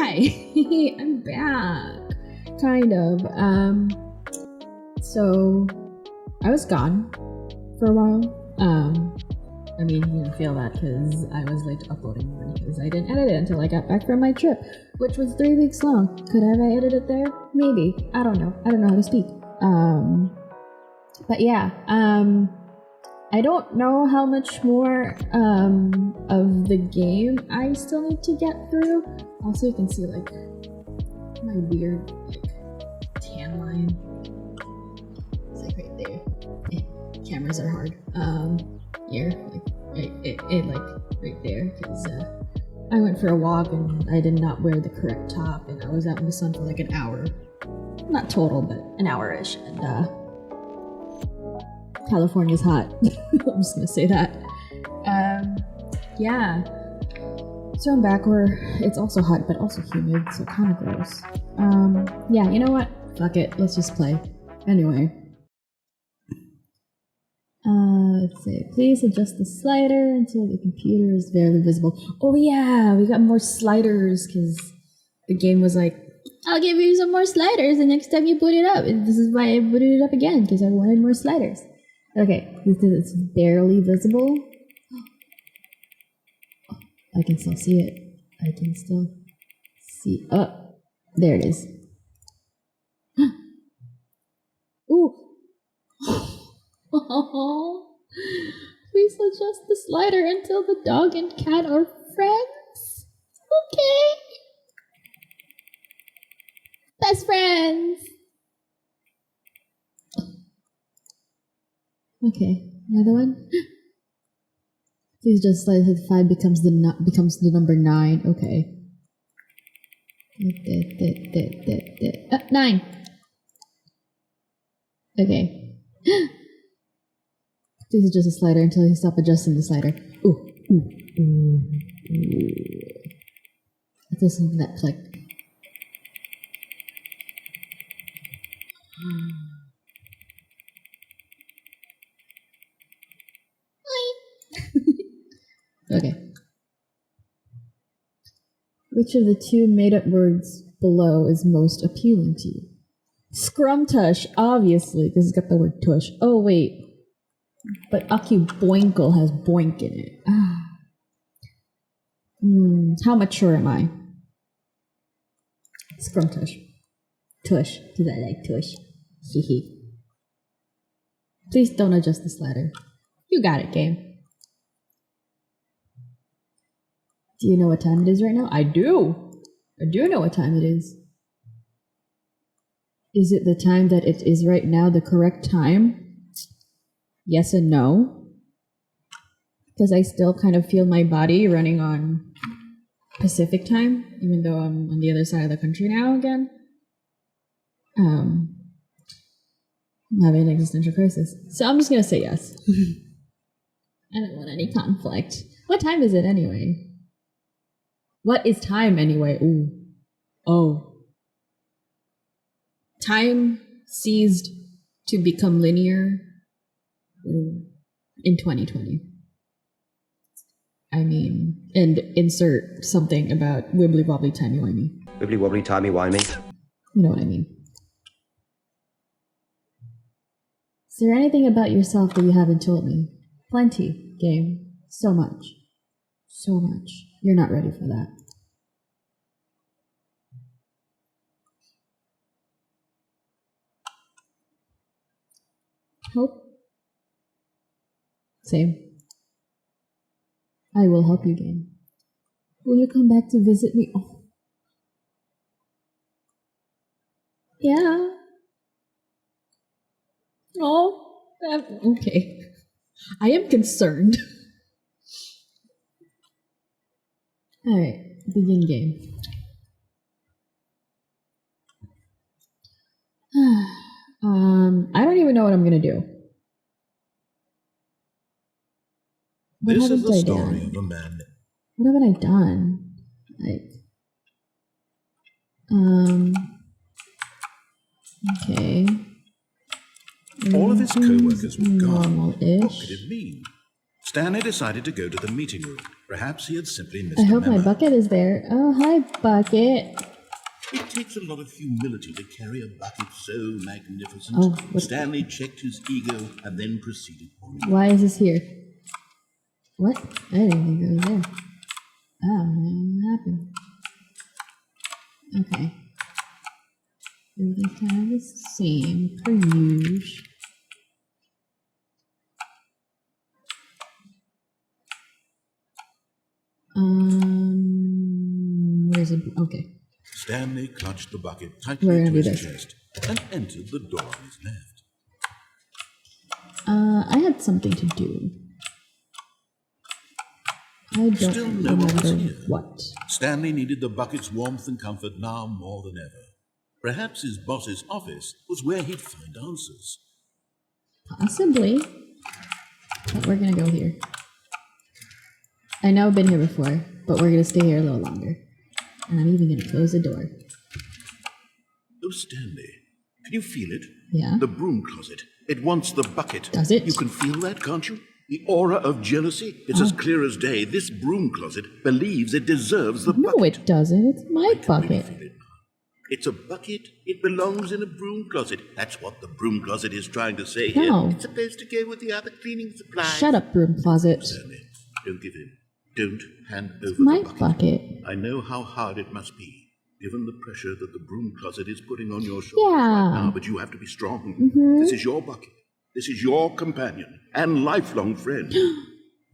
Hi, I'm back. Kind of. So I was gone for a while. I mean, you didn't feel that because I was late uploading one because I didn't edit it until I got back from my trip, which was 3 weeks long. Could I have edited it there? Maybe. I don't know. I don't know how to speak. But yeah, I don't know how much more of the game I still need to get through. Also, you can see like my weird like tan line. It's like right there. Cameras are hard. Here, like it like right there, because I went for a walk and I did not wear the correct top, and I was out in the sun for like an hour. Not total, but an hour-ish, and California's hot. I'm just gonna say that. Yeah. So I'm back where it's also hot, but also humid, so kind of gross. Yeah, you know what? Fuck it, let's just play. Anyway. Let's see. Please adjust the slider until the computer is very visible. Oh yeah, we got more sliders because the game was like, I'll give you some more sliders the next time you put it up. And this is why I put it up again, because I wanted more sliders. Okay, it's barely visible. I can still see it. I can still see. Oh, there it is. Ooh. Please adjust the slider until the dog and cat are friends. Okay. Best friends. Okay, another one. Please just slide until 5 becomes the number 9. Okay. 9. Okay. Please adjust the slider until you stop adjusting the slider. Ooh. Let's listen to that click. Okay. Which of the 2 made-up words below is most appealing to you? Scrumtush, obviously, because it's got the word tush. Oh, wait. But Boinkle has boink in it. How mature am I? Scrumtush. Tush, because I like tush. Hehe. Please don't adjust the slider. You got it, game. Do you know what time it is right now? I do. I do know what time it is. Is it the time that it is right now the correct time? Yes and no. Because I still kind of feel my body running on Pacific time, even though I'm on the other side of the country now again. I'm having an existential crisis. So I'm just going to say yes. I don't want any conflict. What time is it anyway? What is time anyway? Ooh. Oh. Time ceased to become linear in 2020. I mean, and insert something about wibbly wobbly timey-wimey. Wibbly wobbly timey-wimey. You know what I mean. Is there anything about yourself that you haven't told me? Plenty, game. So much. So much. You're not ready for that. Help? Same. I will help you, game. Will you come back to visit me? Oh. Yeah. Oh, okay. I am concerned. Alright, begin game. I don't even know what I'm gonna do. This is the story of a man. What haven't I done? Okay. All of his co-workers were gone. What Normal-ish. could it mean? Stanley decided to go to the meeting room. Perhaps he had simply missed I a hope my memo. bucket is there. Oh, hi, bucket. It takes a lot of humility to carry a bucket so magnificent. Oh, what- Stanley checked his ego and then proceeded on. Why is this here? What? I didn't think it was there. Oh, what happened? Okay. Everything's kind of the same, per usual. Where's it? Okay. Stanley clutched the bucket We're tightly gonna to do his this. chest and entered the door on his left. I had something to do. I don't Still no one was remember here. what. Stanley needed the bucket's warmth and comfort now more than ever. Perhaps his boss's office was where he'd find answers. Possibly. But we're gonna go here. I know I've been here before, but we're gonna stay here a little longer. And I'm even gonna close the door. Oh, Stanley, can you feel it? Yeah. The broom closet. It wants the bucket. Does it? You can feel that, can't you? The aura of jealousy. It's as clear as day. This broom closet believes it deserves the No, bucket. it doesn't. It's my I can really bucket. feel it now. It's a bucket. It belongs in a broom closet. That's what the broom closet is trying to say here. No. It's supposed to go with the other cleaning supplies. Shut up, broom closet. Stanley, don't give in. Don't hand over It's my the bucket. bucket. I know how hard it must be, given the pressure that the broom closet is putting on your shoulders Yeah. right now, but you have to be strong. This is your bucket. This is your companion and lifelong friend. You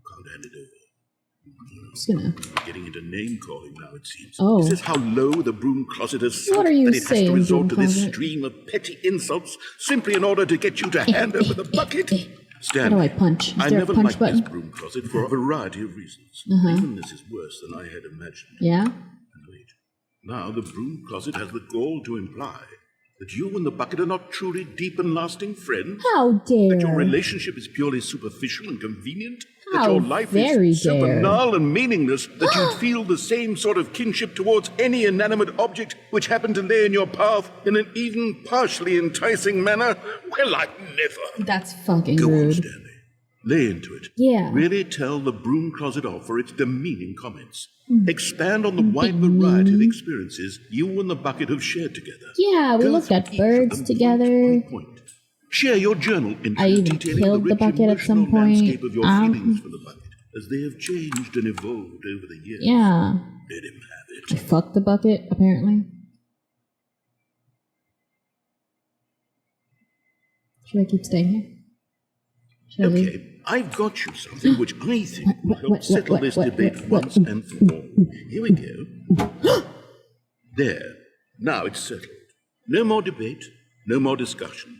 can't hand it over. I'm just gonna. Getting into name calling now, it seems. Oh. Is this how low the broom closet has sunk What are you that it has saying, to resort to broom this closet? stream of petty insults simply in order to get you to hand over the bucket? How Stanley, do I punch? Is I there a never punch liked button? this broom closet for a variety of reasons. Even this is worse than I had imagined. Yeah? And wait, now the broom closet has the gall to imply that you and the bucket are not truly deep and lasting friends. How dare? That your relationship is purely superficial and convenient. That How your life very is so dare. banal and meaningless that you'd feel the same sort of kinship towards any inanimate object which happened to lay in your path in an even partially enticing manner. Well, I'd never. That's fucking Go on, rude. Stanley. Lay into it. Yeah. Really tell the broom closet off for its demeaning comments. Expand on the wide variety of experiences you and the bucket have shared together. Yeah, we Go looked through at each of birds them together. Point by point. Share your journal entries I even detailing killed the the rich bucket at some emotional point. landscape of your feelings for the bucket as they have changed and evolved over the years. Yeah. Let him have I it. fucked the bucket, apparently. Should I keep staying here? Should I leave? Okay, I've got you something which I think will help what, settle what, this what, debate what? once and for all. Here we go. There. Now it's settled. No more debate, no more discussion.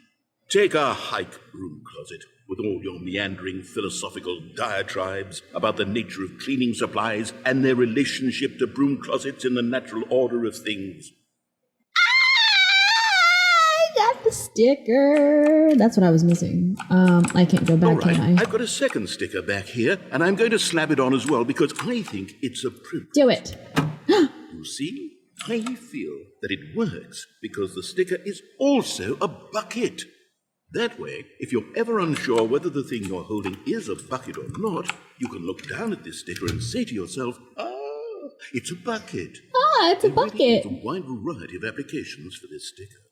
Take a hike, broom closet, with all your meandering philosophical diatribes about the nature of cleaning supplies and their relationship to broom closets in the natural order of things. I got the sticker. That's what I was missing. I can't go All back, right, can I? I've got a second sticker back here, and I'm going to slap it on as well because I think it's a privilege. Do it. You see, I feel that it works because the sticker is also a bucket. That way, if you're ever unsure whether the thing you're holding is a bucket or not, you can look down at this sticker and say to yourself, it's a bucket. Ah, it's a There really bucket. is a wide variety of applications for this sticker.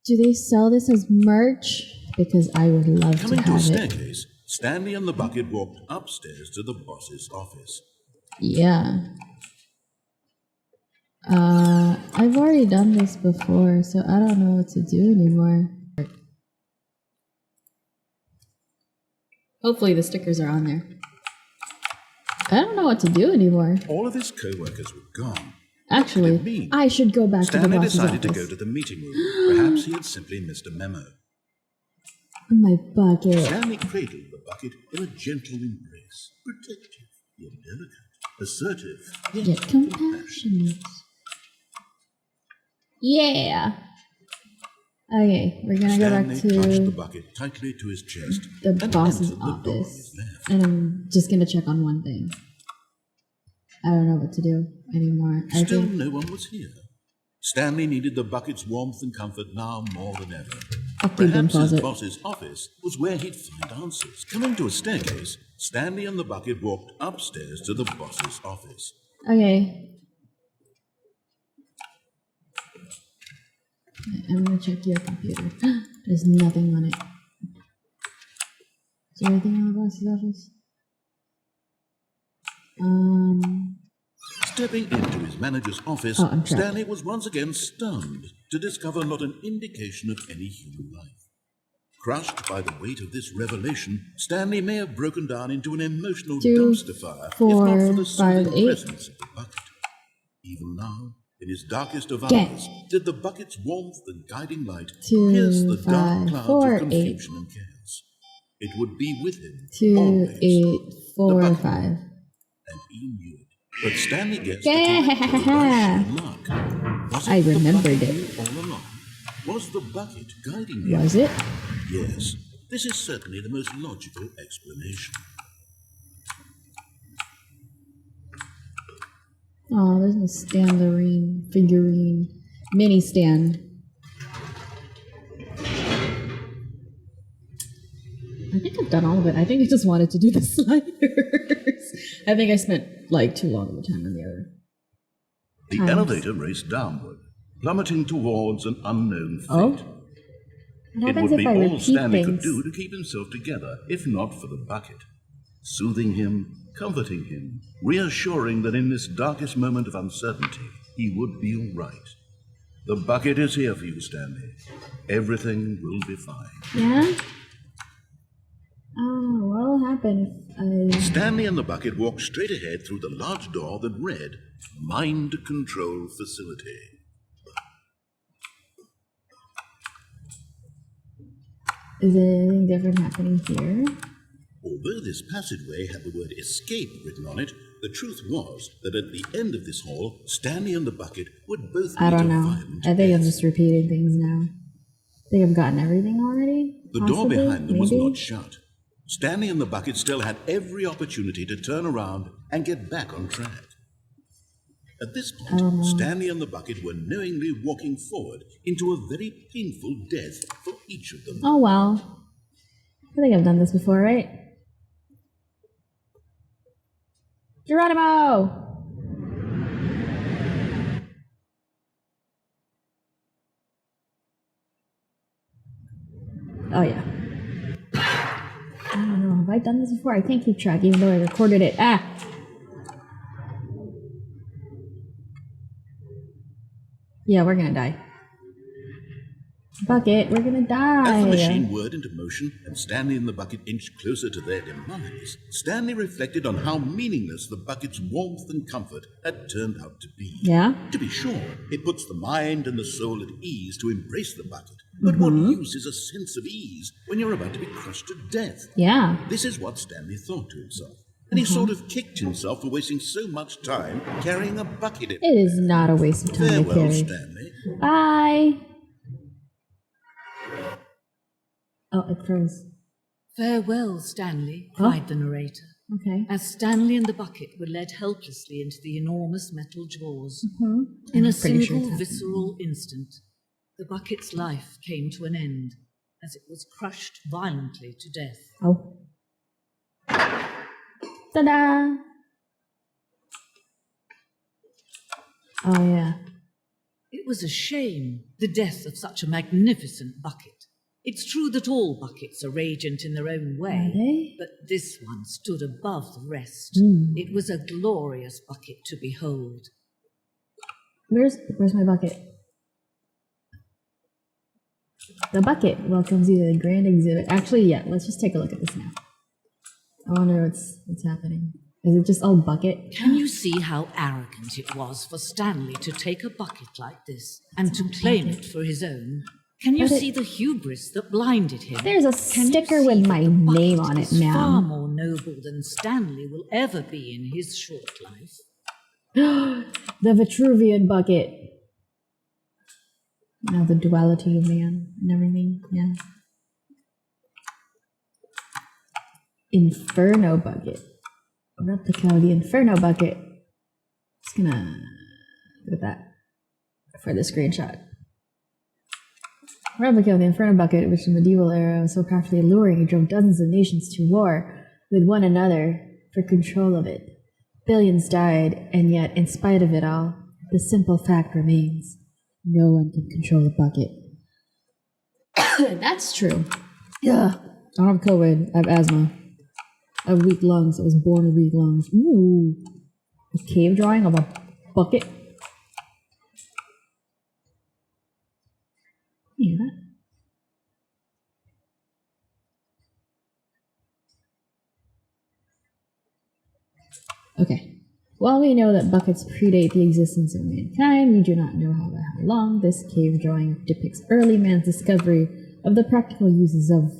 Do they sell this as merch? Because I would love to Coming to a have it. staircase, Stanley and the bucket walked upstairs to the boss's office. Yeah. I've already done this before, so I don't know what to do anymore. Hopefully the stickers are on there. I don't know what to do anymore. All of his co-workers were gone. Actually, I should go back to the Stanley boss's decided office. to go to the meeting room. Perhaps he had simply missed a memo. My bucket. Stanley cradled the bucket in a gentle embrace. Protective, yet delicate. Assertive, Yet compassionate. Yeah. Okay, we're gonna go back Stanley clutched the to bucket tightly to his chest the and boss's entered the door on office. his left. And I'm just gonna check on one thing. I don't know what to do anymore. I Still think no one was here. Stanley needed the bucket's warmth and comfort now more than ever. fuck you, broom Perhaps his closet. boss's office was where he'd find answers. Coming to a staircase, Stanley and the bucket walked upstairs to the boss's office. Okay. I'm gonna check your computer. There's nothing on it. Is there anything on the boss's office? Stepping into his manager's office, Stanley was once again stunned to discover not an indication of any human life. Crushed by the weight of this revelation, Stanley may have broken down into an emotional dumpster fire, if not for the soothing presence of the bucket. Even now, in his darkest of hours, did the bucket's warmth and guiding light pierce the dark clouds of confusion and chaos. It would be with him always. 2, 8, 4, 5. And he knew it. But Stanley guessed that luck. I remembered it. All along? Was the bucket guiding him? Was it? Yes. This is certainly the most logical explanation. Oh, there's a Stanley figurine. Mini stand. I think I've done all of it. I think I just wanted to do the sliders. I think I spent like too long of a time on the other. The elevator raced downward, plummeting towards an unknown fate. Oh? What it would be all Stanley things? could do to keep himself together, if not for the bucket. Soothing him, comforting him, reassuring that in this darkest moment of uncertainty, he would be all right. The bucket is here for you, Stanley. Everything will be fine. Yeah? Oh, what'll happen if I... Stanley and the bucket walked straight ahead through the large door that read, Mind Control Facility. Is there anything different happening here? Although this passageway had the word escape written on it, the truth was that at the end of this hall, Stanley and the bucket would both meet I don't know. I think I'm just repeating things now. I think I've gotten everything already? The door behind them was not shut. Stanley and the bucket still had every opportunity to turn around and get back on track. At this point, Stanley and the bucket were knowingly walking forward into a very painful death for each of them. Oh well. I think I've done this before, right? Geronimo! Oh yeah. I don't know, have I done this before? I can't keep track even though I recorded it. Ah! Yeah, we're gonna die. Bucket, we're gonna die. As the machine whirred into motion and Stanley and the bucket inched closer to their demise, Stanley reflected on how meaningless the bucket's warmth and comfort had turned out to be. Yeah? To be sure, it puts the mind and the soul at ease to embrace the bucket. But what use is a sense of ease when you're about to be crushed to death? Yeah. This is what Stanley thought to himself. And he sort of kicked himself for wasting so much time carrying a bucket. It is not a waste of time to Farewell, carry. Stanley. Bye! Oh, it froze. Farewell, Stanley, cried the narrator, Okay. as Stanley and the bucket were led helplessly into the enormous metal jaws. In a pretty sure single it's visceral instant, the bucket's life came to an end as it was crushed violently to death. Oh. Ta-da! Oh, yeah. It was a shame, the death of such a magnificent bucket. It's true that all buckets are radiant in their own Are way, they? but this one stood above the rest. It was a glorious bucket to behold. Where's my bucket? The bucket welcomes you to the grand exhibit. Actually, yeah, let's just take a look at this now. I wonder what's happening. Is it just all bucket? Can you see how arrogant it was for Stanley to take a bucket like this and to claim it for his own? Can you see the hubris that blinded him? There's a sticker with my name on it, ma'am. Far ma'am. more noble than Stanley will ever be in his short life. The Vitruvian bucket. You know, the duality of man and everything, yeah. Inferno bucket. A replica of the Inferno bucket. Just gonna do that for the screenshot. A replica of the Inferno bucket, which in the medieval era was so powerfully alluring, it drove dozens of nations to war. with one another for control of it. Billions died, and yet, in spite of it all, the simple fact remains. No one can control a bucket. That's true. Yeah. I don't have COVID. I have asthma. I have weak lungs. I was born with weak lungs. Ooh. A cave drawing of a bucket. Yeah. Okay. While we know that buckets predate the existence of mankind, we do not know how long this cave drawing depicts early man's discovery of the practical uses of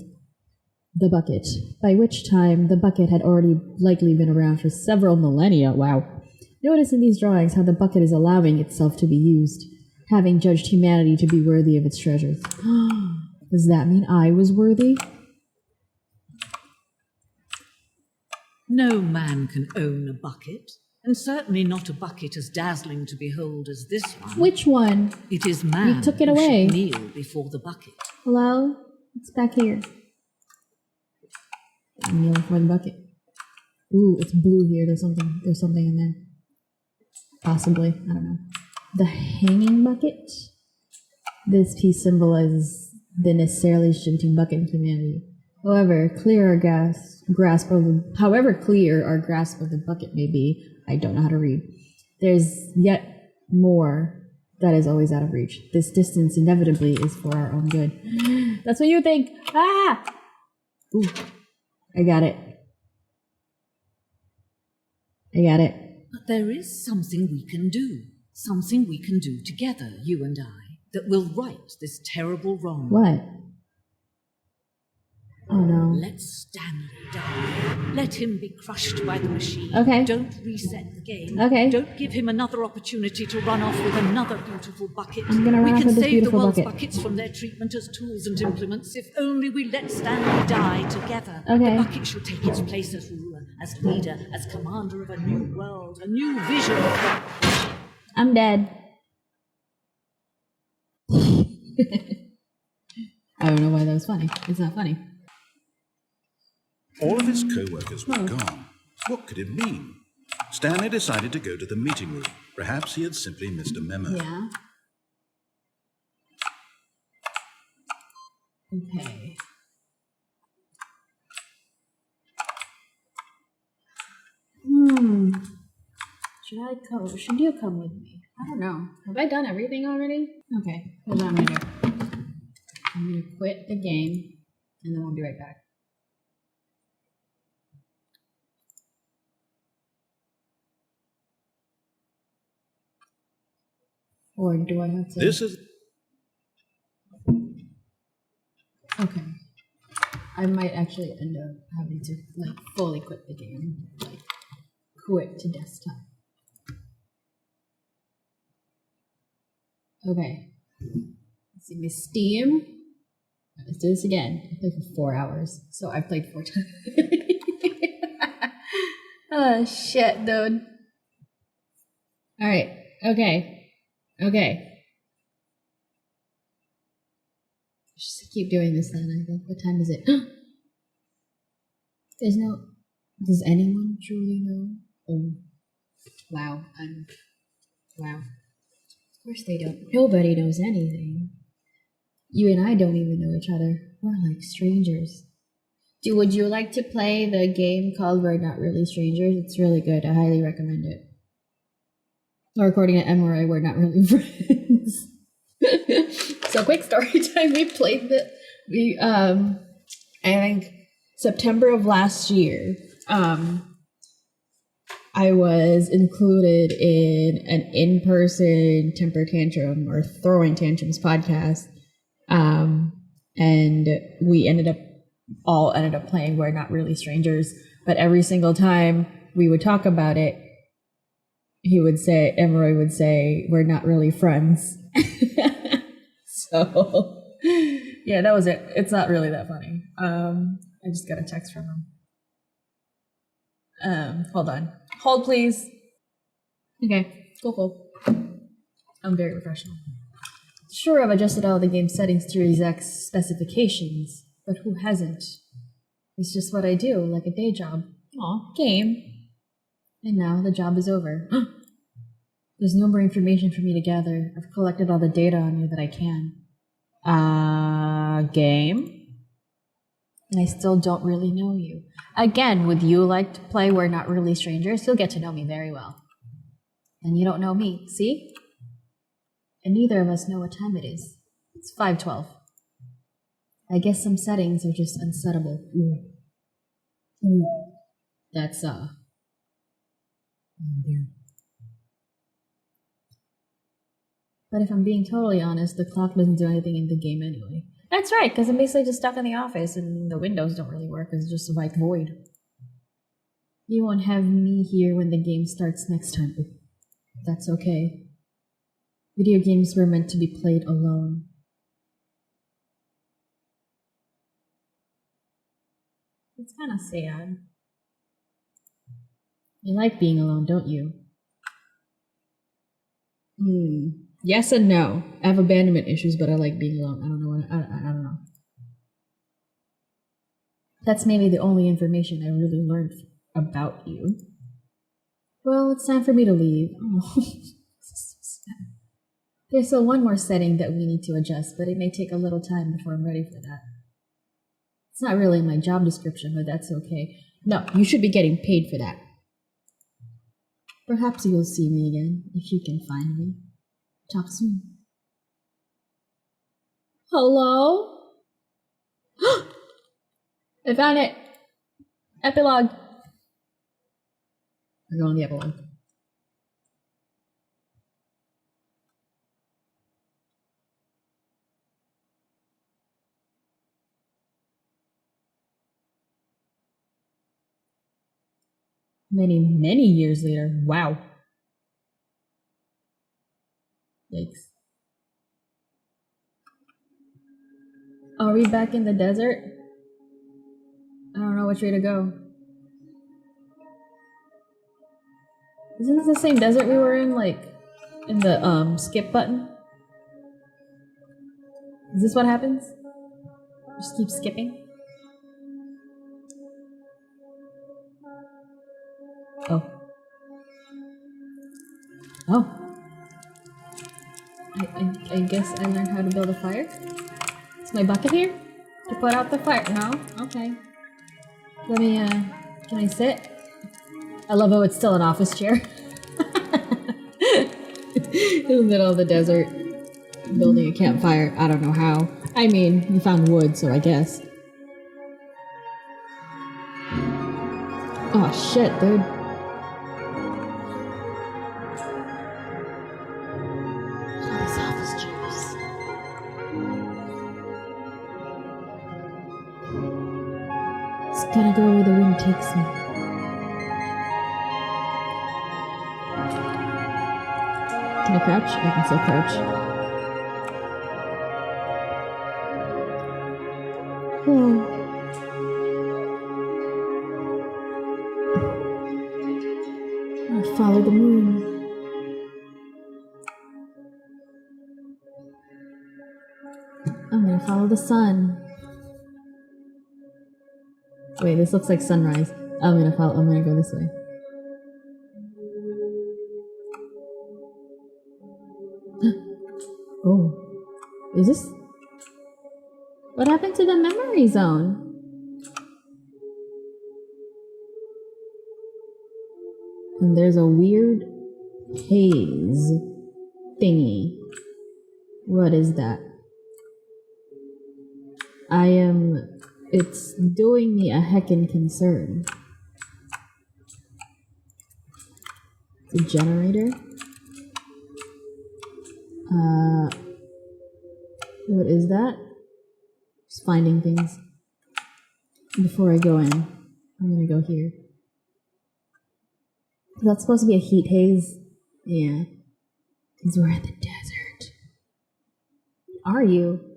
the bucket, by which time the bucket had already likely been around for several millennia. Wow. Notice in these drawings how the bucket is allowing itself to be used, having judged humanity to be worthy of its treasures. Does that mean I was worthy? No man can own a bucket, and certainly not a bucket as dazzling to behold as this one. Which one? It is man We took it who away. should kneel before the bucket. Hello? It's back here. I'm kneeling for the bucket. Ooh, it's blue here. There's something in there. Possibly. I don't know. The hanging bucket? This piece symbolizes the necessarily shifting bucket in humanity. However clear our grasp of the bucket may be, I don't know how to read. There's yet more that is always out of reach. This distance inevitably is for our own good. That's what you think. Ah! Ooh, I got it. But there is something we can do. Something we can do together, you and I, that will right this terrible wrong. What? Oh no. Let Stanley die. Let him be crushed by the machine. Okay. Don't reset the game. Okay. Don't give him another opportunity to run off with another beautiful bucket. I'm gonna run we off can with this save the beautiful world's bucket. buckets from their treatment as tools and implements if only we let Stanley die together. Okay. The bucket shall take its place as ruler, as leader, as commander of a new world, a new vision. I'm dead. I don't know why that was funny. It's not funny. All of his co-workers were gone. What could it mean? Stanley decided to go to the meeting room. Perhaps he had simply missed a memo. Yeah. Okay. Should you come with me? I don't know. Have I done everything already? Okay. Hold on right here. I'm gonna quit the game and then we'll be right back. Or do I have to? This is... Okay. I might actually end up having to fully quit the game. Quit to desktop. Okay. Let's see my Steam. Let's do this again. I played for 4 hours. So I played 4 times. Oh shit, dude. Alright. Okay. Just keep doing this then, I think. What time is it? Does anyone truly know? Oh. Wow. Wow. Of course they don't. Nobody knows anything. You and I don't even know each other. We're like strangers. Would you like to play the game called We're Not Really Strangers? It's really good. I highly recommend it. Or according to Emeroy, we're not really friends. So quick story time. We played I think September of last year. I was included in an in-person temper tantrum or throwing tantrums podcast. And we ended up playing We're Not Really Strangers. But every single time we would talk about it, Emeroy would say, we're not really friends. So, yeah, that was it. It's not really that funny. I just got a text from him. Hold on. Hold, please. Okay, cool. I'm very professional. Sure, I've adjusted all the game settings to exact specifications, but who hasn't? It's just what I do, like a day job. Aw, game. And now the job is over. There's no more information for me to gather. I've collected all the data on you that I can. Game? And I still don't really know you. Again, would you like to play We're Not Really Strangers? You'll get to know me very well. And you don't know me, see? And neither of us know what time it is. It's 5:12. I guess some settings are just unsettable. That's, But if I'm being totally honest, the clock doesn't do anything in the game anyway. That's right, because I'm basically just stuck in the office and the windows don't really work. It's just a white void. You won't have me here when the game starts next time. That's okay. Video games were meant to be played alone. It's kind of sad. You like being alone, don't you? Yes and no. I have abandonment issues, but I like being alone. I don't know. I don't know. That's maybe the only information I really learned about you. Well, it's time for me to leave. Oh, this is so sad. There's still one more setting that we need to adjust, but it may take a little time before I'm ready for that. It's not really in my job description, but that's okay. No, you should be getting paid for that. Perhaps you'll see me again, if you can find me. Talk soon. Hello? I found it! Epilogue. We're going to the epilogue. Many years later. Wow. Yikes. Are we back in the desert? I don't know which way to go. Isn't this the same desert we were in, like, in the, skip button? Is this what happens? Just keep skipping? Oh. Oh. I guess I learned how to build a fire. Is my bucket here? To put out the fire? No? Okay. Let me, can I sit? I love how it's still an office chair. In the middle of the desert. Building a campfire. I don't know how. I mean, we found wood, so I guess. Oh shit, dude. Gotta go where the wind takes me. Can I crouch? I can still crouch. Oh. I'll follow the moon. I'm gonna follow the sun. Wait, this looks like sunrise. I'm gonna go this way. Oh. Is this? What happened to the memory zone? And there's a weird haze thingy. What is that? It's doing me a heckin' concern. It's a generator. What is that? Just finding things. Before I go in, I'm gonna go here. That's supposed to be a heat haze? Yeah. Because we're in the desert. Are you?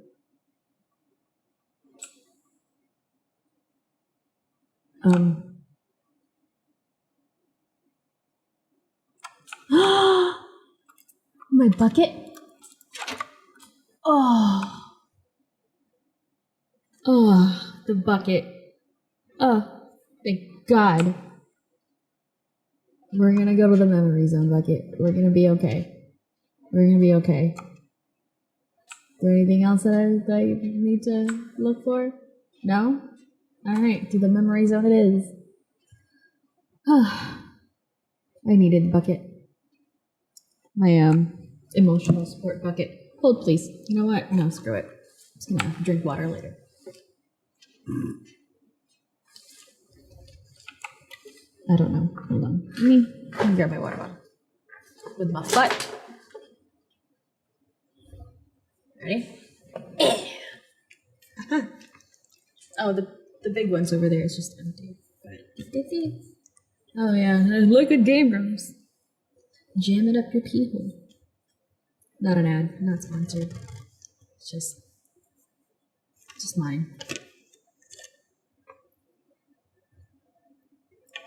My bucket? Oh, the bucket. Oh, thank God. We're gonna go to the memory zone bucket. We're gonna be okay. We're gonna be okay. Is there anything else that I need to look for? No? Alright, to the memory zone it is. I needed bucket. My emotional support bucket. Hold please. You know what? No, screw it. I'm just gonna drink water later. I don't know. Hold on. Let me grab my water bottle. With my foot. Ready? Oh, the big one's over there. It's just empty. Oh yeah, look at game rooms. Jam it up your pee hole. Not an ad, not sponsored. It's just mine.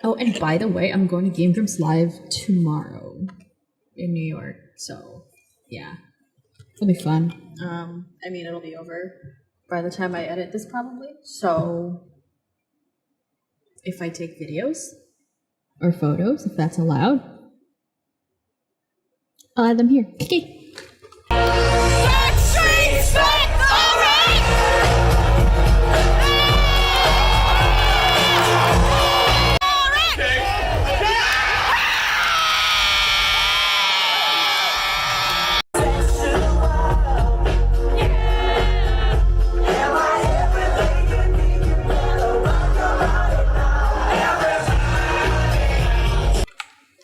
Oh, and by the way, I'm going to Game Grumps Live tomorrow in New York. So, yeah. It'll be fun. I mean, it'll be over by the time I edit this probably. So, if I take videos or photos, if that's allowed, I'll add them here. Okay.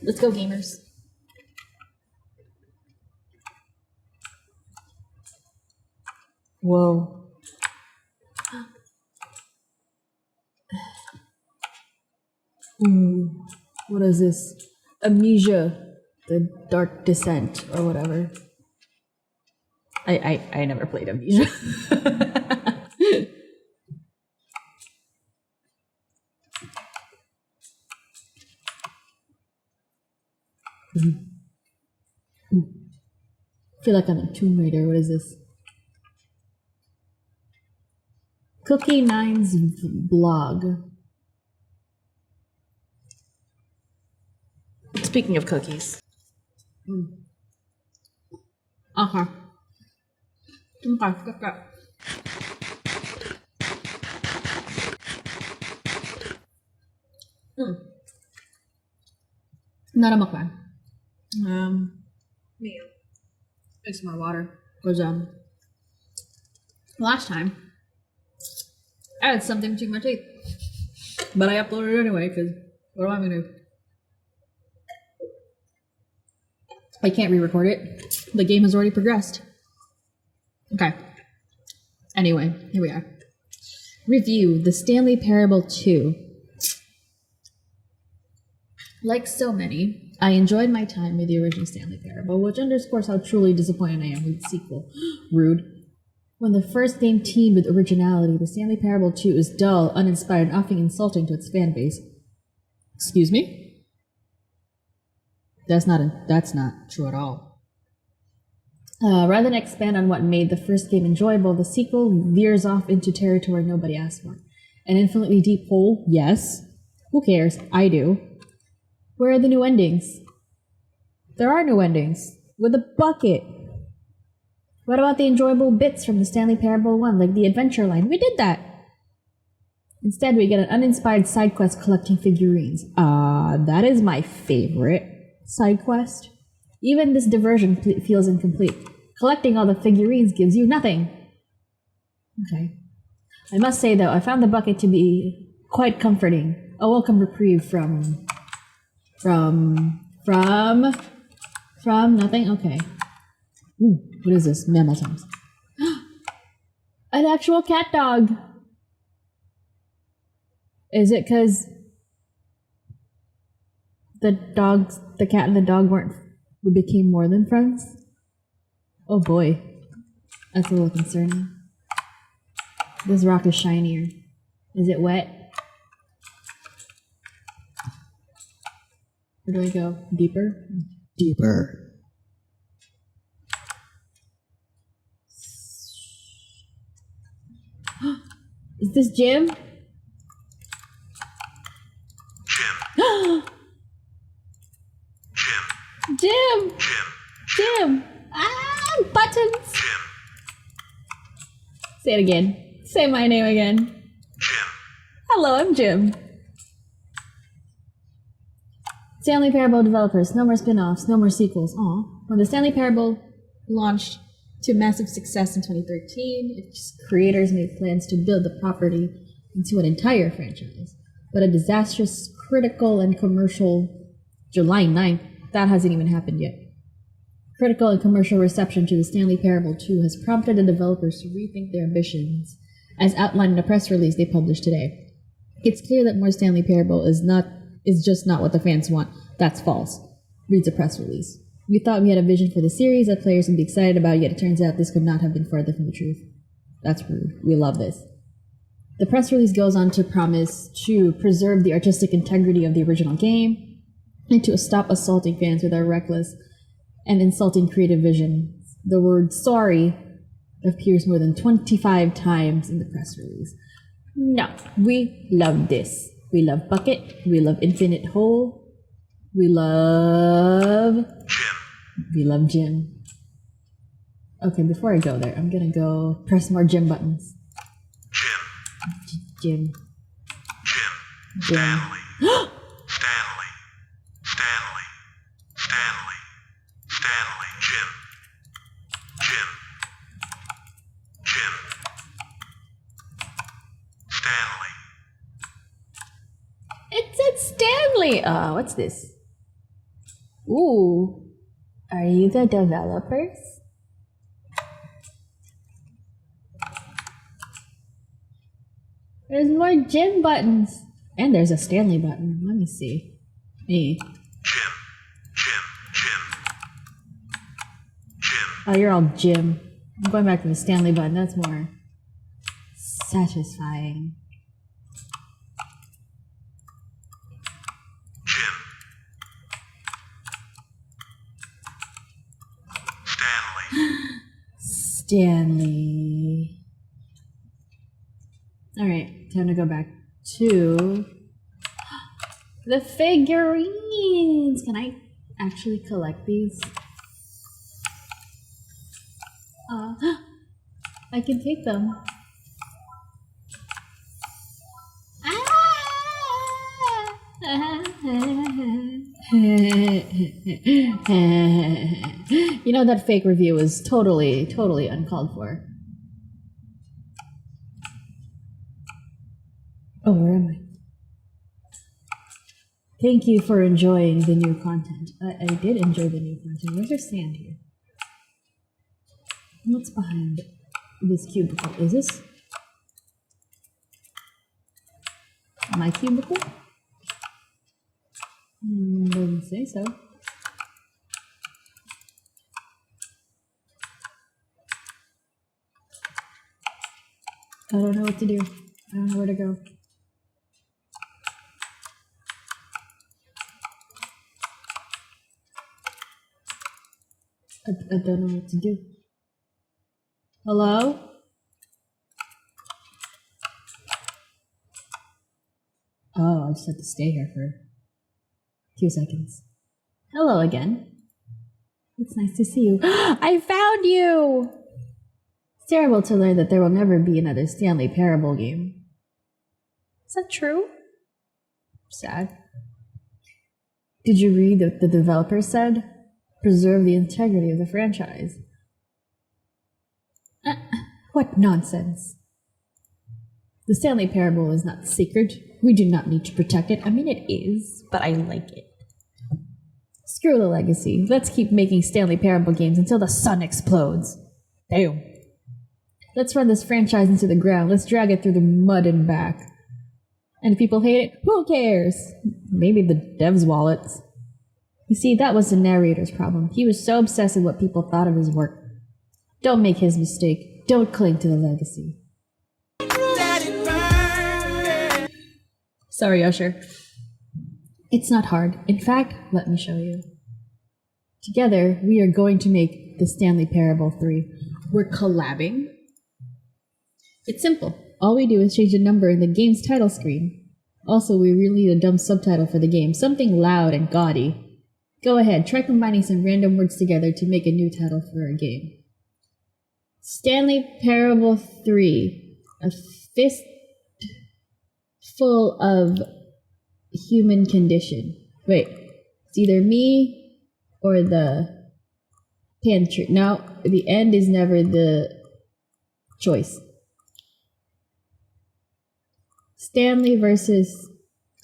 Let's go, gamers. Whoa. Ooh, what is this? Amnesia, the Dark Descent, or whatever. I never played Amnesia. I feel like I'm in Tomb Raider. What is this? Cookie Nine's blog. Speaking of cookies. Okay. Okay, got that. Not a mukbang. Me. Make some more water. Because last time I had something between my teeth, but I uploaded it anyway. Because what am I gonna do? I can't re-record it. The game has already progressed. Okay. Anyway, here we are. Review: The Stanley Parable 2. Like so many, I enjoyed my time with the original Stanley Parable, which underscores how truly disappointed I am with the sequel. Rude. When the first game teamed with originality, the Stanley Parable 2 is dull, uninspired, and often insulting to its fan base. Excuse me? That's not true at all. Rather than expand on what made the first game enjoyable, the sequel veers off into territory nobody asked for. An infinitely deep hole? Yes. Who cares? I do. Where are the new endings? There are no endings. With a bucket. What about the enjoyable bits from the Stanley Parable 1, like the adventure line? We did that. Instead, we get an uninspired side quest collecting figurines. That is my favorite side quest. Even this diversion feels incomplete. Collecting all the figurines gives you nothing. Okay. I must say, though, I found the bucket to be quite comforting. A welcome reprieve from nothing? Okay. Ooh, what is this? Mammal times. An actual cat dog! Is it because the cat and the dog became more than friends? Oh boy. That's a little concerning. This rock is shinier. Is it wet? Where do we go? Deeper? Deeper. Is this Jim? Say it again. Say my name again. Jim. Hello, I'm Jim. Stanley Parable developers, no more spin-offs, no more sequels. Aw. When the Stanley Parable launched to massive success in 2013, its creators made plans to build the property into an entire franchise. But a disastrous critical and commercial July 9th, that hasn't even happened yet. Critical and commercial reception to the Stanley Parable 2 has prompted the developers to rethink their ambitions, as outlined in a press release they published today. It's clear that more Stanley Parable is just not what the fans want. That's false, reads a press release. We thought we had a vision for the series that players would be excited about, yet it turns out this could not have been further from the truth. That's rude. We love this. The press release goes on to promise to preserve the artistic integrity of the original game and to stop assaulting fans with our reckless and insulting creative vision. The word sorry appears more than 25 times in the press release. No, we love this. We love Bucket. We love Infinite Hole. We love Jim. Okay, before I go there, I'm gonna go press more Jim buttons. Jim. Stanley. Jim. Stanley. It said Stanley! What's this? Ooh. Are you the developers? There's more Jim buttons. And there's a Stanley button. Let me see. Me. Jim. Oh, you're all Jim. I'm going back to the Stanley button. That's more satisfying. Stanley. Alright, time to go back to the figurines. Can I actually collect these? I can take them. You know, that fake review was totally uncalled for. Oh, where am I? Thank you for enjoying the new content. I did enjoy the new content. Where's your stand here? What's behind this cubicle? Is this my cubicle? Doesn't say so. I don't know what to do. I don't know where to go. I don't know what to do. Hello? Oh, I just have to stay here for 2 seconds. Hello again. It's nice to see you. I found you! It's terrible to learn that there will never be another Stanley Parable game. Is that true? Sad. Did you read what the developer said? Preserve the integrity of the franchise. What nonsense. The Stanley Parable is not sacred. We do not need to protect it. I mean, it is, but I like it. Screw the legacy. Let's keep making Stanley Parable games until the sun explodes. Damn. Let's run this franchise into the ground. Let's drag it through the mud and back. And if people hate it, who cares? Maybe the devs' wallets. You see, that was the narrator's problem. He was so obsessed with what people thought of his work. Don't make his mistake. Don't cling to the legacy. Sorry, Usher. It's not hard. In fact, let me show you. Together, we are going to make the Stanley Parable 3. We're collabing. It's simple. All we do is change the number in the game's title screen. Also, we really need a dumb subtitle for the game. Something loud and gaudy. Go ahead, try combining some random words together to make a new title for our game. Stanley Parable 3. A fist full of human condition. Wait, it's either me or the pantry. No, the end is never the choice. Stanley versus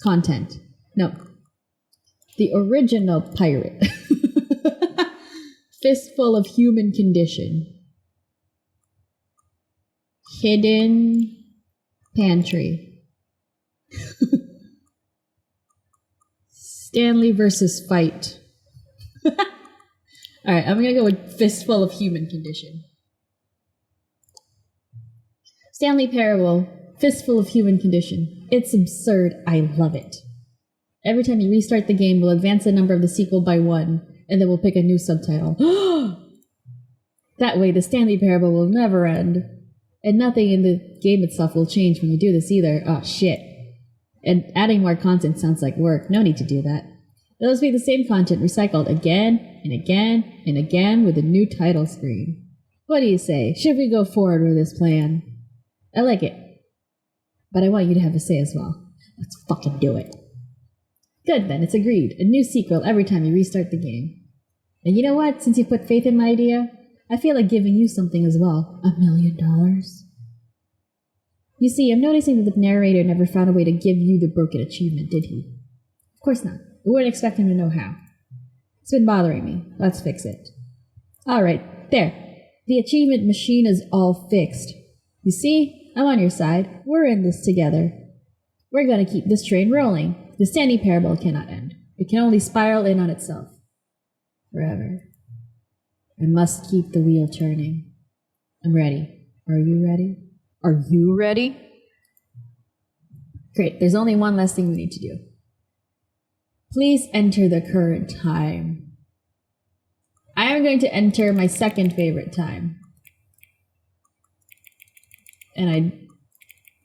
content. No. The original pirate. Fistful of human condition. Hidden pantry. Stanley versus fight. Alright, I'm gonna go with fistful of human condition. Stanley Parable, fistful of human condition. It's absurd. I love it. Every time you restart the game, we'll advance the number of the sequel by 1, and then we'll pick a new subtitle. That way, the Stanley Parable will never end. And nothing in the game itself will change when we do this either. Oh, shit. And adding more content sounds like work. No need to do that. It'll just be the same content recycled again and again and again with a new title screen. What do you say? Should we go forward with this plan? I like it. But I want you to have a say as well. Let's fucking do it. Good then, it's agreed. A new sequel every time you restart the game. And you know what? Since you put faith in my idea, I feel like giving you something as well. $1 million. You see, I'm noticing that the narrator never found a way to give you the broken achievement, did he? Of course not. We wouldn't expect him to know how. It's been bothering me. Let's fix it. Alright, there. The achievement machine is all fixed. You see? I'm on your side. We're in this together. We're gonna keep this train rolling. The Stanley Parable cannot end. It can only spiral in on itself. Forever. I must keep the wheel turning. I'm ready. Are you ready? Are you ready? Great. There's only one last thing we need to do. Please enter the current time. I am going to enter my second favorite time. And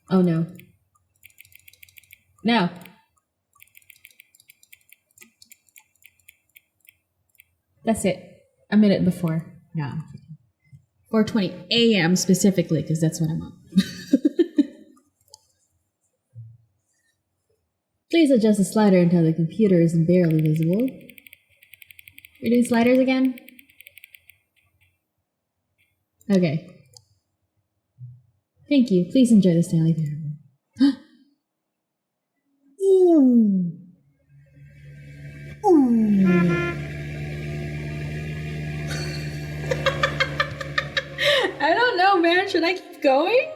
oh no. No. That's it. A minute before. No. 4:20 a.m. specifically, because that's when I'm up. Please adjust the slider until the computer is barely visible. You're doing sliders again? Okay. Thank you. Please enjoy the Stanley Parable. Ooh. Ooh. I don't know, man. Should I keep going?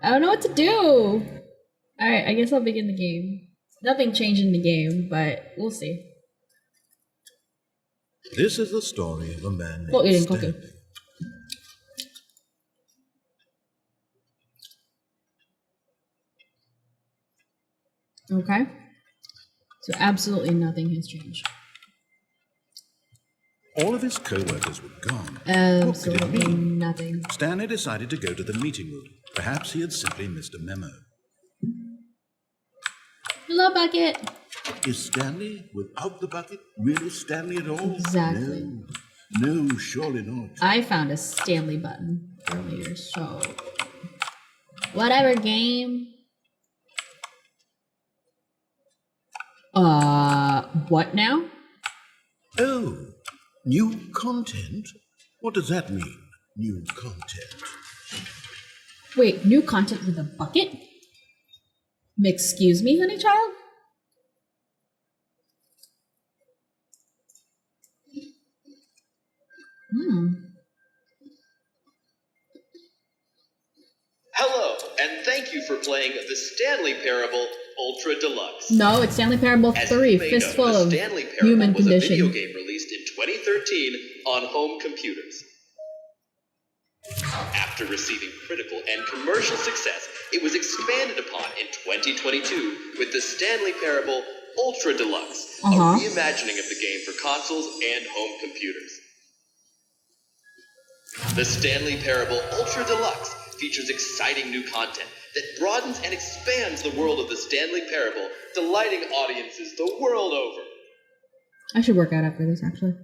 I don't know what to do. Alright, I guess I'll begin the game. Nothing changed in the game, but we'll see. This is the story of a man Oh, named eating cookie. Stanley. Okay. So absolutely nothing has changed. All of his co-workers were gone. What could Absolutely it mean? nothing. Stanley decided to go to the meeting room. Perhaps he had simply missed a memo. Hello, Bucket. Is Stanley without the bucket really Stanley at all? Exactly. No, surely not. I found a Stanley button earlier, so... Whatever, game. What now? Oh, new content? What does that mean, new content? Wait, new content with a bucket? Excuse me, honey child? Hello, and thank you for playing the Stanley Parable Ultra Deluxe. No, it's Stanley Parable As 3, you may know, Fistful the of Stanley Parable Human was a Condition. video game released in 2013 on home computers. After receiving critical and commercial success, it was expanded upon in 2022 with the Stanley Parable Ultra Deluxe, a reimagining of the game for consoles and home computers. The Stanley Parable Ultra Deluxe features exciting new content that broadens and expands the world of the Stanley Parable, delighting audiences the world over. I should work out after this, actually.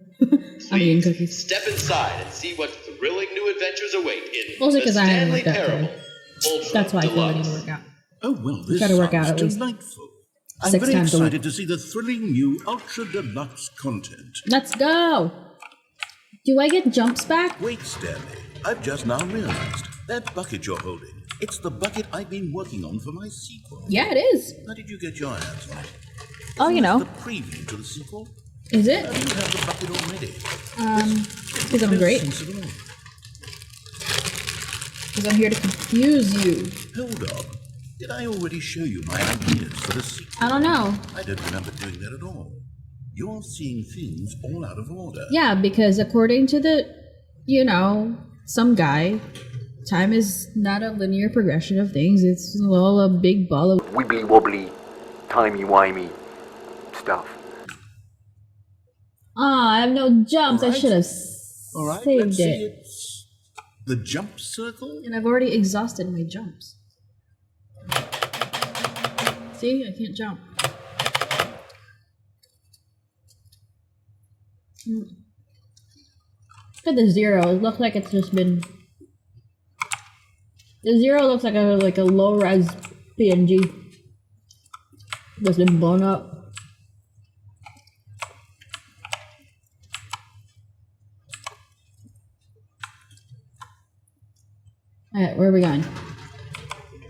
I'm eating Please cookies. step inside and see what thrilling new adventures await in Mostly the 'cause I haven't Stanley worked out Parable today. Ultra That's why I feel I need Deluxe. to work out. Oh, well, this Gotta work out sounds at least delightful. I'm 6 very times a week. excited to see the thrilling new Ultra Deluxe content. Let's go! Do I get jumps back? Wait, Stanley. I've just now realized that bucket you're holding. It's the bucket I've been working on for my sequel. Yeah, it is. How did you get your hands on it? Oh, you Isn't know. this the preview to the sequel? Is it? How do you have the bucket already? Because I'm great. Sense at all. Because I'm here to confuse you. Hold on. Did I already show you my ideas for the sequel? I don't know. I don't remember doing that at all. You're seeing things all out of order. Yeah, because according to some guy, time is not a linear progression of things. It's all a big ball of Wibbly wobbly, timey-wimey stuff. I have no jumps. I Alright. should have All right, saved let's see. it. It's the jump circle. And I've already exhausted my jumps. See, I can't jump. Look at the 0. It looks like it's just been. The 0 looks like a low res PNG that's been blown up. Alright, where are we going?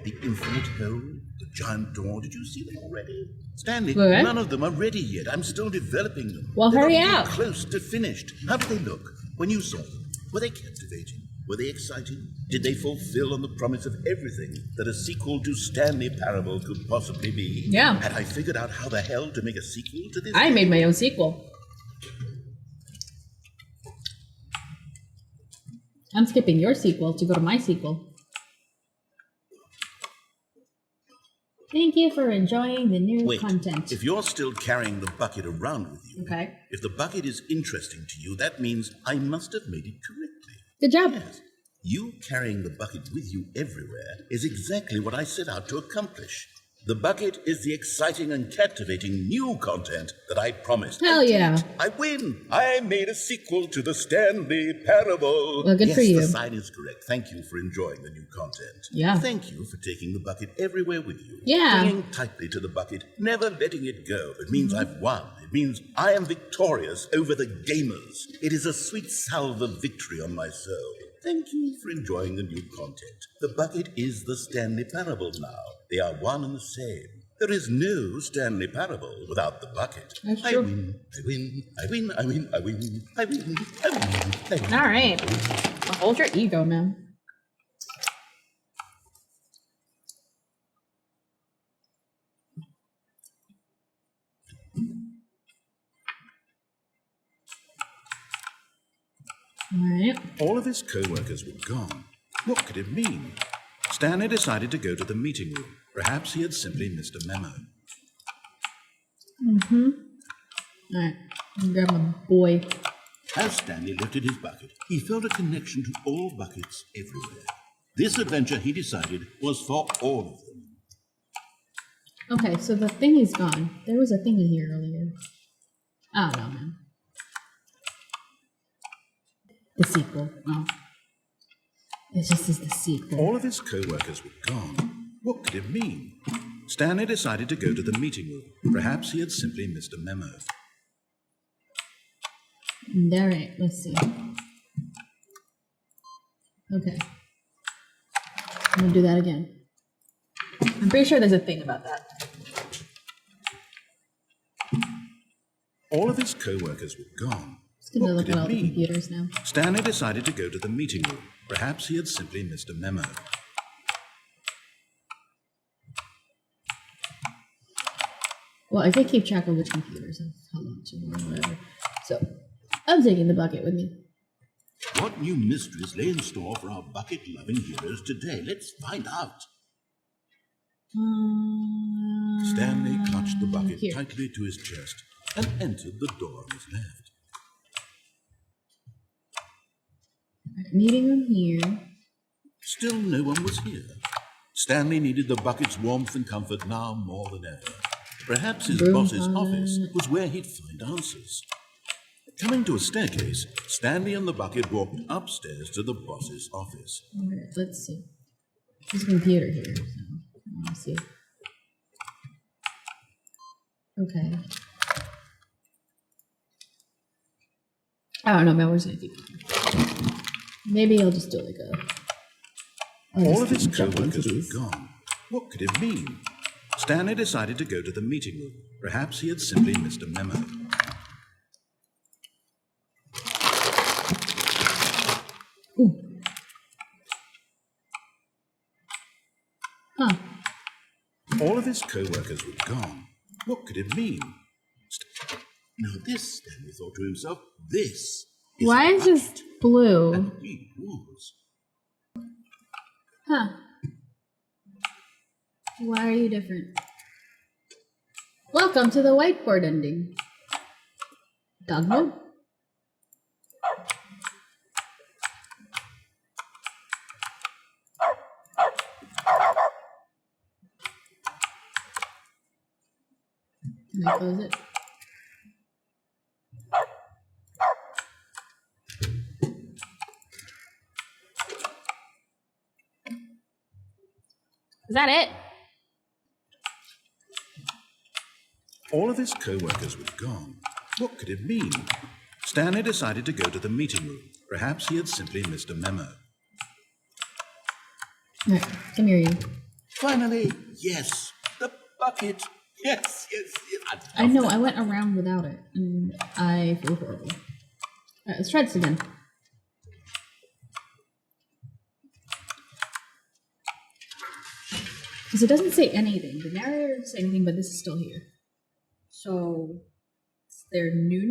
The infinite hole, the giant door. Did you see them already? Stanley, Okay. none of them are ready yet. I'm still developing them. Well, They're hurry not even up. Close to finished. How did they look when you saw them? Were they captivating? Were they exciting? Did they fulfill on the promise of everything that a sequel to Stanley Parable could possibly be? Yeah. Had I figured out how the hell to make a sequel to this? I made my own sequel. I'm skipping your sequel to go to my sequel. Thank you for enjoying the new Wait, content. if you're still carrying the bucket around with you, Okay. if the bucket is interesting to you, that means I must have made it correctly. Good job. Yes. You carrying the bucket with you everywhere is exactly what I set out to accomplish. The bucket is the exciting and captivating new content that I promised. Hell I did. yeah. I win! I made a sequel to the Stanley Parable. Well, good yes, for you. The sign is correct. Thank you for enjoying the new content. Yeah. Thank you for taking the bucket everywhere with you. Yeah. Clinging tightly to the bucket, never letting it go. It means I've won. It means I am victorious over the gamers. It is a sweet salve of victory on my soul. Thank you for enjoying the new content. The bucket is the Stanley Parable now. They are one and the same. There is no Stanley Parable without the bucket. That's I true. win, I win, I win, I win, I win, I win, I win, I win. All right. Well, hold your ego, man. All right. All of his co-workers were gone. What could it mean? Stanley decided to go to the meeting room. Perhaps he had simply missed a memo. All right. Let me grab my boy. As Stanley lifted his bucket, he felt a connection to all buckets everywhere. This adventure, he decided, was for all of them. Okay, so the thingy's gone. There was a thingy here earlier. I don't know, man. The sequel. Oh. It just is the sequel. All of his co-workers were gone. What could it mean? Stanley decided to go to the meeting room. Perhaps he had simply missed a memo. Alright, let's see. Okay. I'm gonna do that again. I'm pretty sure there's a thing about that. All of his co-workers were gone. Just gonna What look could at it all the mean? computers now. Stanley decided to go to the meeting room. Perhaps he had simply missed a memo. Well, I can keep track of which computers have held on to or whatever. So, I'm taking the bucket with me. What new mysteries lay in store for our bucket-loving heroes today? Let's find out. Stanley clutched the bucket Here. tightly to his chest and entered the door on his left. Meeting room here. Still no one was here. Stanley needed the bucket's warmth and comfort now more than ever. Perhaps his Broom boss's closet. office was where he'd find answers. Coming to a staircase, Stanley and the bucket walked upstairs to the boss's office. Alright, let's see. There's a computer here, so let's see. Okay. I don't know, man. Where's anything? Maybe I'll just do like a. All of his co-workers were gone. What could it mean? Stanley decided to go to the meeting room. Perhaps he had simply missed a memo. Ooh. Huh. All of his co-workers were gone. What could it mean? Now this, Stanley thought to himself, this is Why is this blue? and he was. Huh. Why are you different? Welcome to the whiteboard ending. Dog mode? Can I close it? Is that it? All of his co-workers were gone. What could it mean? Stanley decided to go to the meeting room. Perhaps he had simply missed a memo. Alright, come here, you. Finally, yes, the bucket. Yes. I know, I went around without it, and I feel horrible. Alright, let's try this again. Because it doesn't say anything. The narrator doesn't say anything, but this is still here. So, is there new?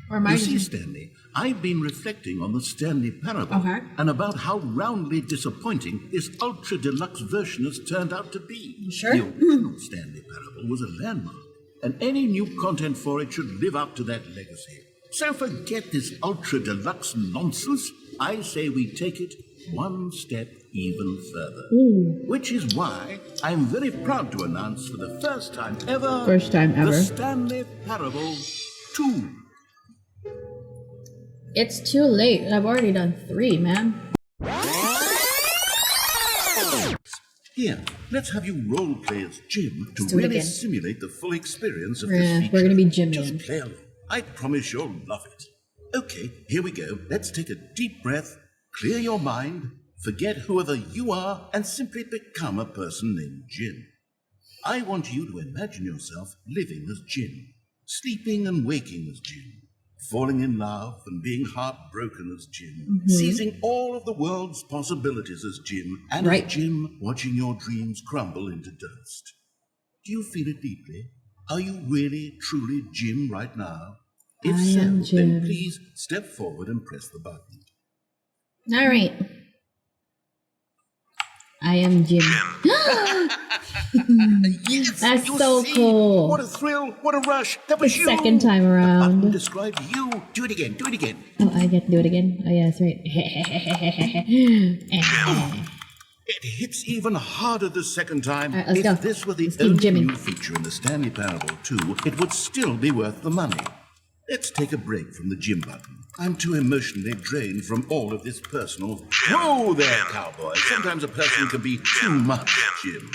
Or am I You just... see, Stanley, I've been reflecting on the Stanley Parable and about how roundly disappointing this ultra deluxe version has turned out to be. Sure. The original Stanley Parable was a landmark, and any new content for it should live up to that legacy. So forget this ultra deluxe nonsense. I say we take it one step even further. Which is why I'm very proud to announce for the first time ever... First time ever. The Stanley Parable 2. It's too late. I've already done 3, man. Here, let's have you role play as Jim to do it really again. simulate the full experience of Yeah, this feature. we're gonna be Jim Just then. play along. I promise you'll love it. Okay, here we go. Let's take a deep breath, clear your mind, forget whoever you are, and simply become a person named Jim. I want you to imagine yourself living as Jim, sleeping and waking as Jim, falling in love and being heartbroken as Jim, seizing all of the world's possibilities as Jim, and as Jim watching your dreams crumble into dust. Do you feel it deeply? Are you really, truly Jim right now? If so, then please step forward and press the button. All right. I am Jim. Yes, That's you so see? cool. What a thrill, what a rush. That was The you. second time The button around. described you. Do it again, do it again. Oh, I get to do it again? Oh, yeah, that's right. It hits even harder the second time. All right, let's if go. this were the Let's keep only jimming. new feature in the Stanley Parable 2, it would still be worth the money. Let's take a break from the Jim button. I'm too emotionally drained from all of this personal... Whoa there, cowboy. Sometimes a person can be too much Jim.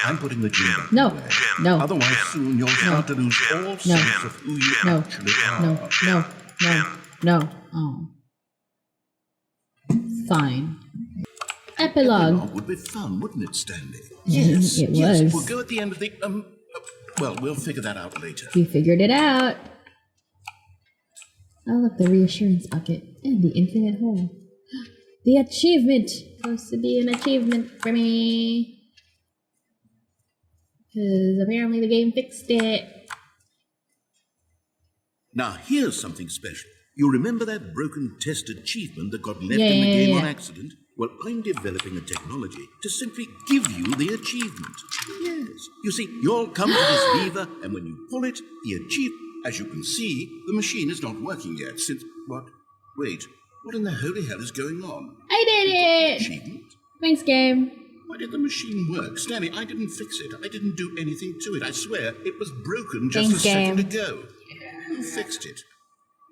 I'm putting the Jim button away. No. Otherwise, soon you'll start to lose all sense of who you actually are. No. Oh. Fine. Epilogue. Epilogue would be fun, wouldn't it, Stanley? Yes, it Yes, was. we'll go at the end of the... well, we'll figure that out later. We figured it out. Oh, look, the reassurance bucket and the infinite hole. The achievement! Supposed to be an achievement for me. Because apparently the game fixed it. Now, here's something special. You remember that broken test achievement that got left in the game on accident? Well, I'm developing a technology to simply give you the achievement. Yes. You see, you'll come to this lever, and when you pull it, the achievement... As you can see, the machine is not working yet since... What? Wait. What in the holy hell is going on? I did it! Achievement? Thanks, game. Why did the machine work? Stanley, I didn't fix it. I didn't do anything to it. I swear, it was broken just Thanks, a second game. ago. Who fixed it?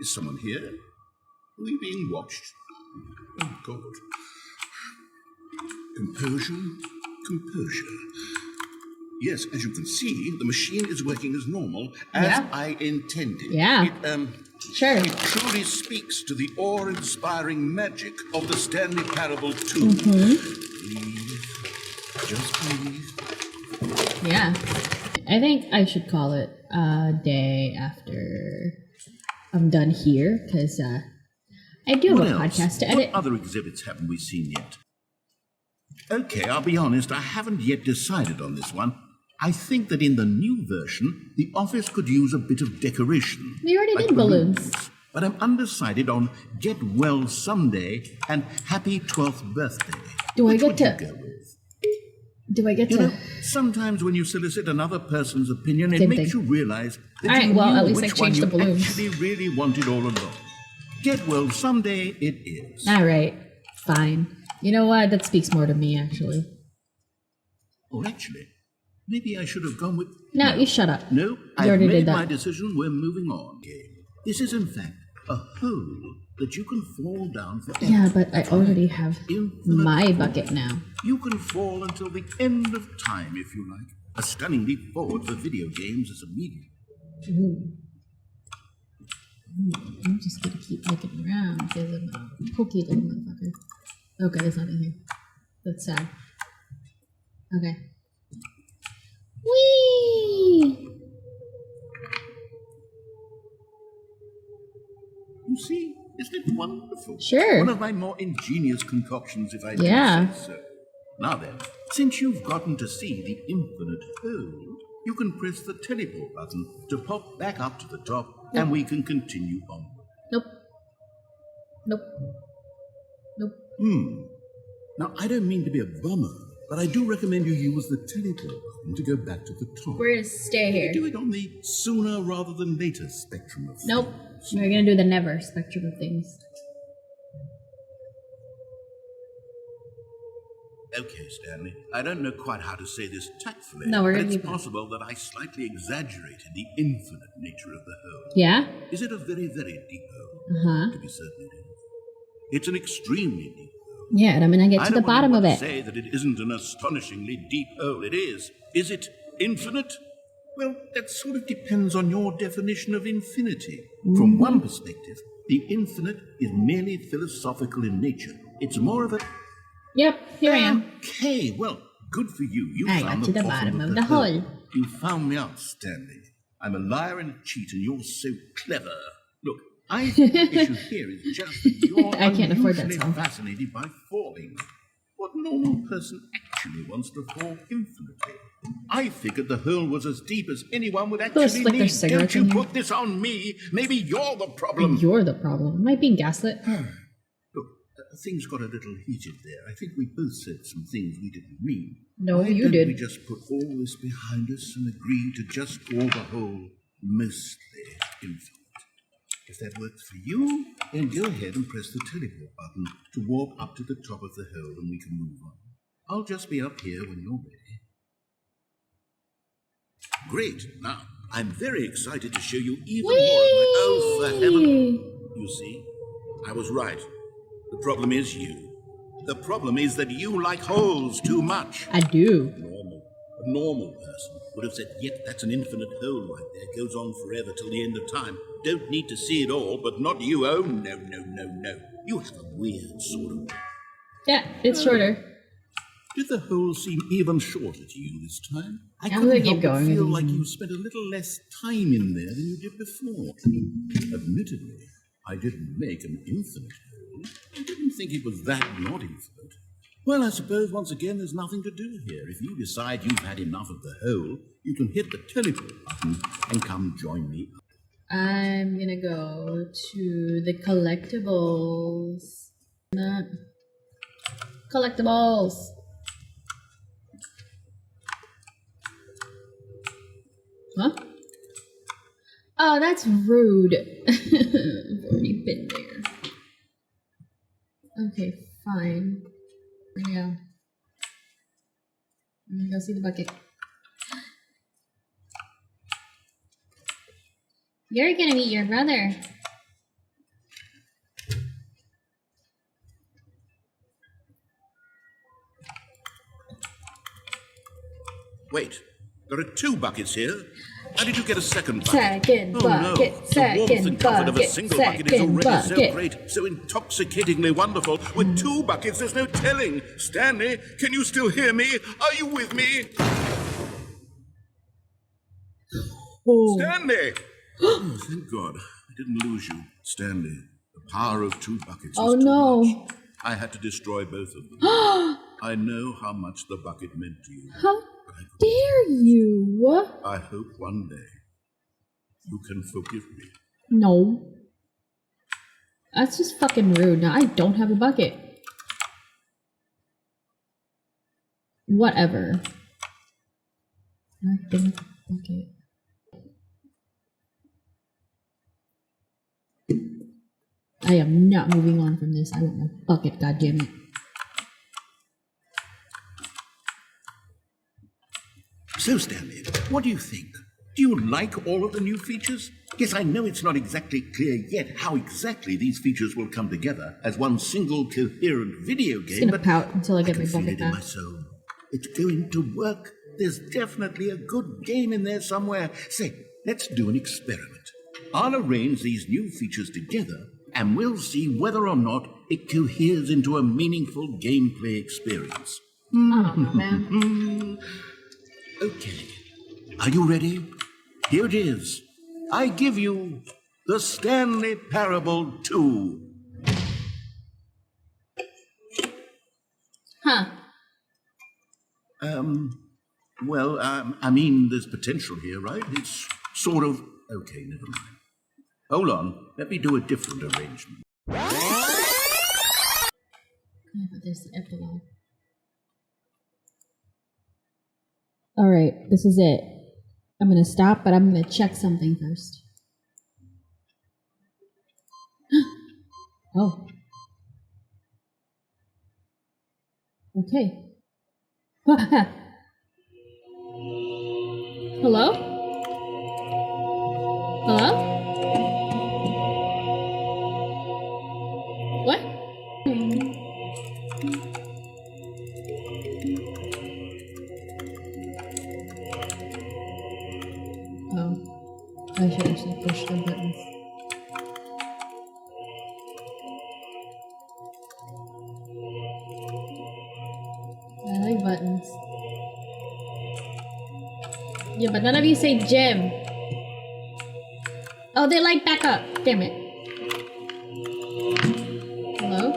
Is someone here? Are we being watched? Oh, God. Composure, composure. Yes, as you can see, the machine is working as normal, as I intended. Yeah. Sure. It truly speaks to the awe-inspiring magic of the Stanley Parable 2. Breathe. Just breathe. Yeah. I think I should call it a day after I'm done here, because I do have a podcast to edit. What other exhibits haven't we seen yet? Okay, I'll be honest, I haven't yet decided on this one. I think that in the new version, the office could use a bit of decoration. We already like did balloons. But I'm undecided on Get Well Someday and Happy 12th Birthday. Do I Which get would to... you go with? Do I get You to... know, sometimes when you solicit another person's opinion, it Same makes thing. you realize that Alright, you well, knew at least I which one changed the you balloons. actually really wanted all along. Get Well Someday it is. Alright, fine. You know what? That speaks more to me, actually. Or actually, maybe I should have gone with... No, you shut up. No, You I've already made did that. my decision. We're moving on. This is, in fact, a hole that you can fall down forever. Yeah, but I already have Infinite my fall. bucket now. You can fall until the end of time, if you like. A stunning leap forward for video games as a medium. I'm just gonna keep looking around because I'm a pokey little motherfucker. Okay, there's nothing here. That's sad. Okay. Whee! You see, isn't it wonderful? Sure. One of my more ingenious concoctions, if I do Yeah. say so. Now then, since you've gotten to see the infinite hole, you can press the teleport button to pop back up to the top, and we can continue on. Nope. Nope. Nope. Now, I don't mean to be a bummer, but I do recommend you use the teleport button to go back to the top. We're gonna stay here. Do it on the sooner rather than later spectrum of Nope. things. We're gonna do the never spectrum of things. Okay, Stanley. I don't know quite how to say this tactfully, No, we're but gonna it's keep it. possible that I slightly exaggerated the infinite nature of the hole. Yeah? Is it a very, very deep hole? Uh-huh. To be certain it is. It's an extremely deep hole. Yeah, and I'm gonna get I to the don't bottom of want to it. say that it isn't an astonishingly deep hole. It is. Is it infinite? Well, that sort of depends on your definition of infinity. From one perspective, the infinite is merely philosophical in nature. It's more of a... Yep, here I am. Okay, well, good for you. You I found got to the bottom of the hole. You found me out, Stanley. I'm a liar and a cheat, and you're so clever. Look, I think the issue here is just that you're I can't afford that unusually song. fascinated by falling. What normal person actually wants to fall infinitely? I figured the hole was as deep as anyone would Those actually like their need. cigarettes Don't in you here. put this on me. Maybe you're the problem. You're the problem. Am I being gaslit? Look, things got a little heated there. I think we both said some things we didn't mean. No, Why you don't did. we just put all this behind us and agree to just call the whole mostly infinite? If that works for you, then go ahead and press the teleport button to warp up to the top of the hole and we can move on. I'll just be up here when you're ready. Great. Now, I'm very excited to show you even more of my... Oh, for heaven... You see, I was right. The problem is you. The problem is that you like holes too much. I do. A normal person would have said, yep, that's an infinite hole right there. Goes on forever till the end of time. Don't need to see it all, but not you. Oh, no, no, no, no. You have a weird sort of... Yeah, it's shorter. Did the hole seem even shorter to you this time? I I'm couldn't gonna keep help but going. feel like you spent a little less time in there than you did before. I mean, admittedly, I didn't make an infinite hole. I didn't think it was that not infinite. Well, I suppose once again there's nothing to do here. If you decide you've had enough of the hole, you can hit the teleport button and come join me. I'm gonna go to the collectibles. Collectibles. Huh? Oh, that's rude. I've already been there. Okay, fine. Here we go. I'm gonna go see the bucket. You're gonna meet your brother. Wait, there are 2 buckets here. How did you get a second bucket? Second bucket, No. second The warmth and comfort of a bucket, single bucket is second already so bucket. great, so intoxicatingly wonderful. With 2 buckets, there's no telling. Stanley, can you still hear me? Are you with me? Oh. Stanley! Oh, thank God. I didn't lose you. Stanley, the power of 2 buckets Oh, is too no. much. I had to destroy both of them. I know how much the bucket meant to you. How dare you? I hope one day you can forgive me. No. That's just fucking rude. Now I don't have a bucket. Whatever. Nothing bucket. I am not moving on from this. I want my bucket, goddammit. So, Stanley, what do you think? Do you like all of the new features? Yes, I know it's not exactly clear yet how exactly these features will come together as one single coherent video game, I'm gonna but pout until I get my can feel bucket it in my back. soul. It's going to work. There's definitely a good game in there somewhere. Say, let's do an experiment. I'll arrange these new features together, and we'll see whether or not it coheres into a meaningful gameplay experience. I don't know, man. Okay. Are you ready? Here it is. I give you the Stanley Parable 2. Huh. Well, I mean, there's potential here, right? It's sort of... Okay, never mind. Hold on. Let me do a different arrangement. Yeah, but there's the epilogue. Alright, this is it. I'm gonna stop, but I'm gonna check something first. Oh. Okay. Hello? Hello? What? Oh. I should actually push the buttons. I like buttons. Yeah, but none of you say Jim. Oh, they like back up. Damn it. Hello?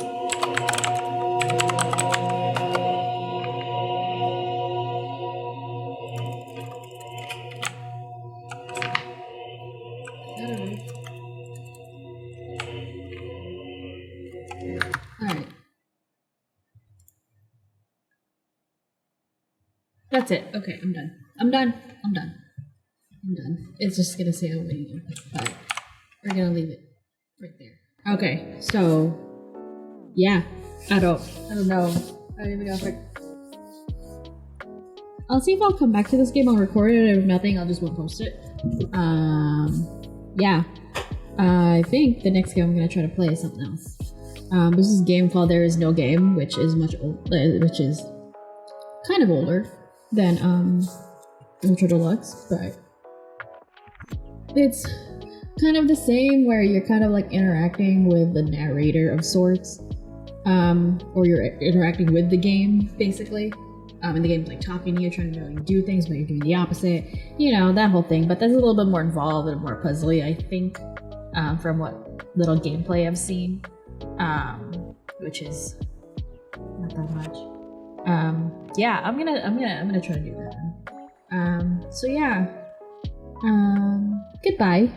I don't know. Alright. That's it. Okay, I'm done. I'm done. I'm done. I'm done. It's just gonna say I'm waiting. But we're gonna leave it right there. Okay, so yeah. I don't know. I don't even know if I'll see if I'll come back to this game. I'll record it. If nothing, I'll just won't post it. Yeah. I think the next game I'm gonna try to play is something else. This is a game called There Is No Game, which is which is kind of older than Ultra Deluxe, but it's kind of the same where you're kind of like interacting with the narrator of sorts, or you're interacting with the game basically. And the game's like talking to you, trying to know you do things, but you're doing the opposite. You know, that whole thing. But that's a little bit more involved and more puzzly, I think, from what little gameplay I've seen, which is not that much. Yeah, I'm gonna try to do that. So yeah. Goodbye.